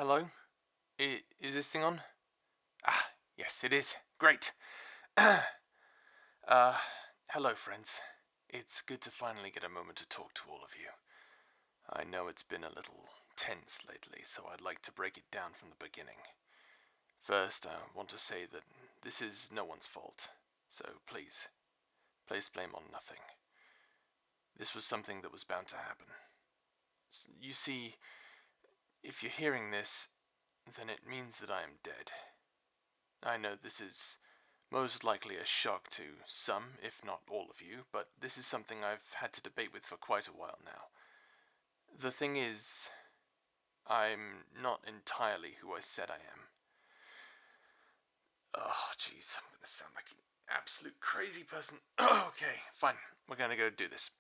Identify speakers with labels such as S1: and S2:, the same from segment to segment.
S1: Hello? Is this thing on? Yes, it is. Great. uh, Hello, friends. It's good to finally get a moment to talk to all of you. I know it's been a little tense lately, so I'd like to break it down from the beginning. First, I want to say that this is no one's fault, so please, place blame on nothing. This was something that was bound to happen. You see, if you're hearing this, then it means that I am dead. I know this is most likely a shock to some, if not all of you, but this is something I've had to debate with for quite a while now. The thing is, I'm not entirely who I said I am. Oh, jeez, I'm gonna sound like an absolute crazy person. Okay, fine, we're gonna go do this.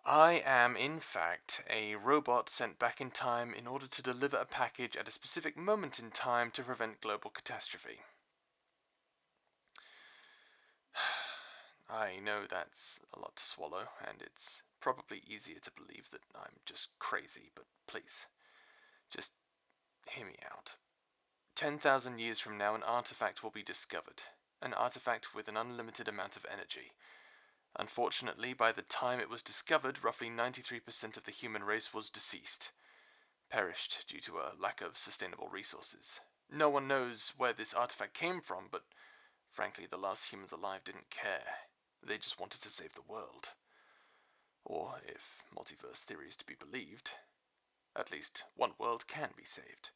S1: I am, in fact, a robot sent back in time in order to deliver a package at a specific moment in time to prevent global catastrophe. I know that's a lot to swallow, and it's probably easier to believe that I'm just crazy, but please, just hear me out. 10,000 years from now, an artifact will be discovered. An artifact with an unlimited amount of energy. Unfortunately, by the time it was discovered, roughly 93% of the human race was deceased. Perished due to a lack of sustainable resources. No one knows where this artifact came from, but frankly, the last humans alive didn't care. They just wanted to save the world. Or, if multiverse theory is to be believed, at least one world can be saved.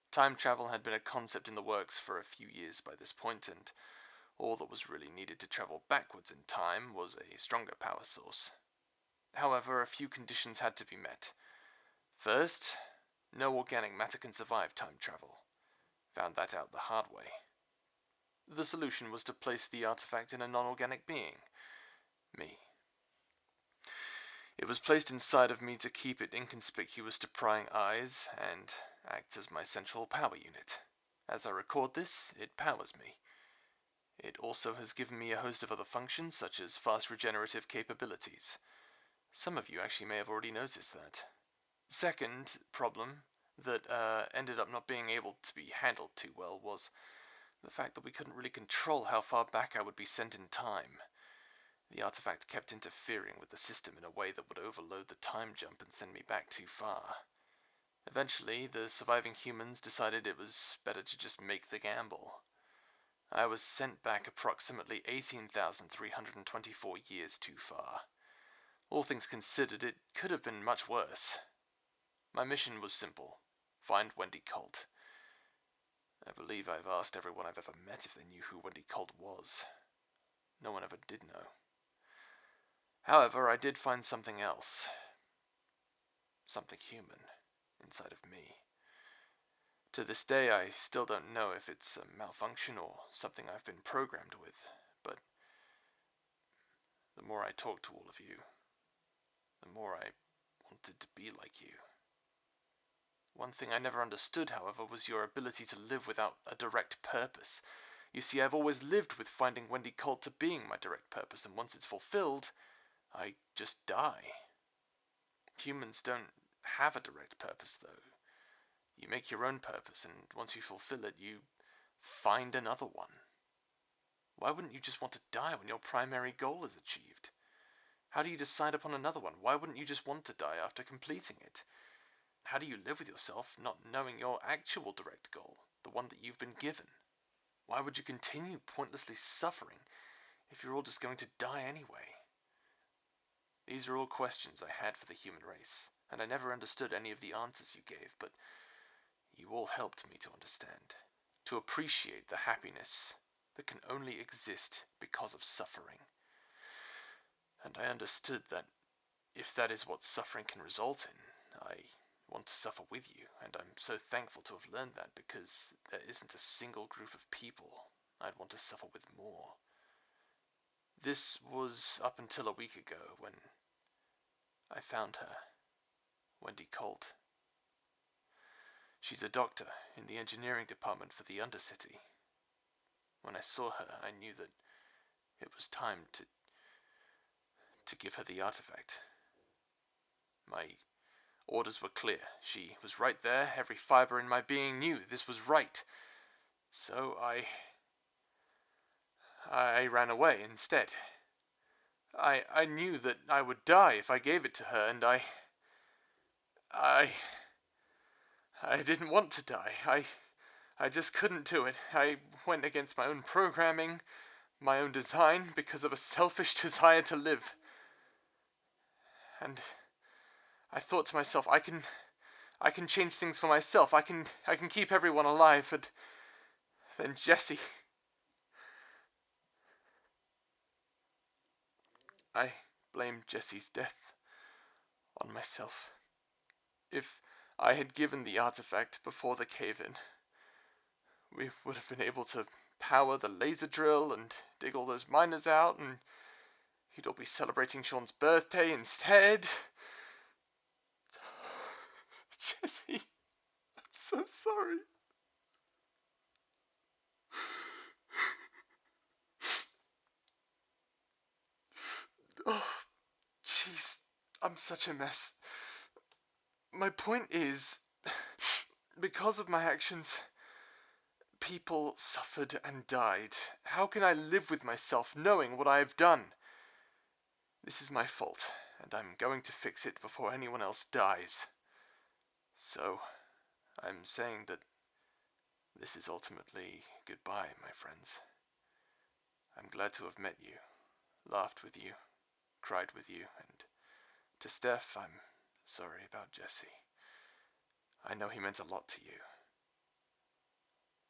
S1: Time travel had been a concept in the works for a few years by this point, and all that was really needed to travel backwards in time was a stronger power source. However, a few conditions had to be met. First, no organic matter can survive time travel. Found that out the hard way. The solution was to place the artifact in a non-organic being. Me. It was placed inside of me to keep it inconspicuous to prying eyes and acts as my central power unit. As I record this, it powers me. It also has given me a host of other functions, such as fast regenerative capabilities. Some of you actually may have already noticed that. Second problem that ended up not being able to be handled too well was the fact that we couldn't really control how far back I would be sent in time. The artifact kept interfering with the system in a way that would overload the time jump and send me back too far. Eventually, the surviving humans decided it was better to just make the gamble. I was sent back approximately 18,324 years too far. All things considered, it could have been much worse. My mission was simple. Find Wendy Colt. I believe I've asked everyone I've ever met if they knew who Wendy Colt was. No one ever did know. However, I did find something else. Something human inside of me. To this day, I still don't know if it's a malfunction or something I've been programmed with, but the more I talk to all of you, the more I wanted to be like you. One thing I never understood, however, was your ability to live without a direct purpose. You see, I've always lived with finding Wendy Colt to being my direct purpose, and once it's fulfilled, I just die. Humans don't have a direct purpose, though. You make your own purpose, and once you fulfill it, you find another one. Why wouldn't you just want to die when your primary goal is achieved? How do you decide upon another one? Why wouldn't you just want to die after completing it? How do you live with yourself not knowing your actual direct goal, the one that you've been given? Why would you continue pointlessly suffering if you're all just going to die anyway? These are all questions I had for the human race, and I never understood any of the answers you gave, but you all helped me to understand, to appreciate the happiness that can only exist because of suffering. And I understood that if that is what suffering can result in, I want to suffer with you, and I'm so thankful to have learned that because there isn't a single group of people I'd want to suffer with more. This was up until a week ago when I found her, Wendy Colt. She's a doctor in the engineering department for the Undercity. When I saw her, I knew that it was time to give her the artifact. My Orders were clear. She was right there. Every fiber in my being knew this was right. So I ran away instead. I knew that I would die if I gave it to her, and I didn't want to die. I just couldn't do it. I went against my own programming, my own design, because of a selfish desire to live. And I thought to myself, I can change things for myself. I can keep everyone alive. And then Jesse. I blamed Jesse's death on myself. If I had given the artifact before the cave-in, we would have been able to power the laser drill and dig all those miners out, and he'd all be celebrating Sean's birthday instead. Jesse, I'm so sorry. Oh, jeez, I'm such a mess. My point is, because of my actions, people suffered and died. How can I live with myself knowing what I have done? This is my fault, and I'm going to fix it before anyone else dies. So, I'm saying that this is ultimately goodbye, my friends. I'm glad to have met you, laughed with you, cried with you, and to Steph, I'm sorry about Jesse. I know he meant a lot to you.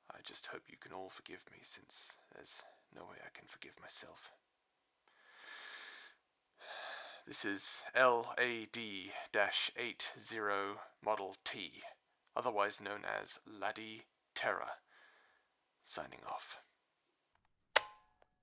S1: I just hope you can all forgive me, since there's no way I can forgive myself. This is LAD-80 Model T, otherwise known as Laddy Terra, signing off.